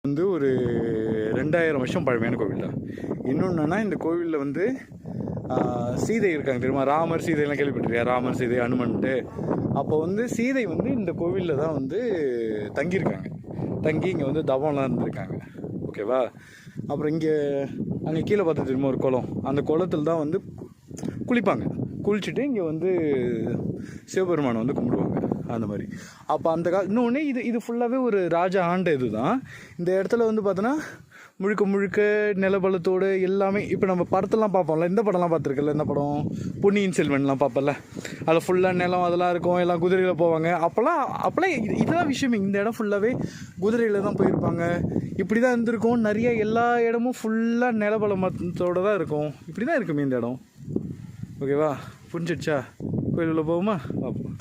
வந்து ஒரு 2000 வருஷம் பழமையான கோவில் தான். இன்னொன்றுனா இந்த கோவிலில் வந்து சீதை இருக்காங்க தெரியுமா, ராமர் சீதையெல்லாம் கேள்விப்பட்டிருக்கியா, ராமர் சீதை அனுமன்ட்டு. அப்போ வந்து சீதை வந்து இந்த கோவிலில் தான் வந்து தங்கியிருக்காங்க, தங்கி இங்கே வந்து தவம்லாம் இருந்திருக்காங்க. ஓகேவா. அப்புறம் அங்கே கீழே பார்த்து தெரியுமா ஒரு குளம், அந்த குளத்தில் தான் வந்து குளிப்பாங்க. குளிச்சுட்டு இங்கே வந்து சிவபெருமானை வந்து கும்பிடுவாங்க அந்த மாதிரி. அப்போ அந்த இன்னொன்று இது ஃபுல்லாகவே ஒரு ராஜா ஆண்ட இது தான். இந்த இடத்துல வந்து பார்த்தோன்னா முழுக்க நிலபலத்தோடு எல்லாமே. இப்போ நம்ம படத்தெல்லாம் பார்ப்போம்ல, இந்த படம்லாம் பார்த்துருக்கல, இந்த படம் பொன்னியின் செல்வன்லாம் பார்ப்பல, அதில் ஃபுல்லாக நிலம் அதெல்லாம் இருக்கும், எல்லாம் குதிரையில் போவாங்க. அப்போல்லாம் இதெல்லாம் விஷயம். இந்த இடம் ஃபுல்லாகவே குதிரையில் தான் போயிருப்பாங்க. இப்படி தான் இருந்திருக்கும். நிறைய எல்லா இடமும் ஃபுல்லாக நிலபலத்தோடு தான் இருக்கும். இப்படி தான் இருக்குமே இந்த இடம். ஓகேவா, புரிஞ்சிடுச்சா? கோயில் உள்ள போகுமா? பார்ப்போம்.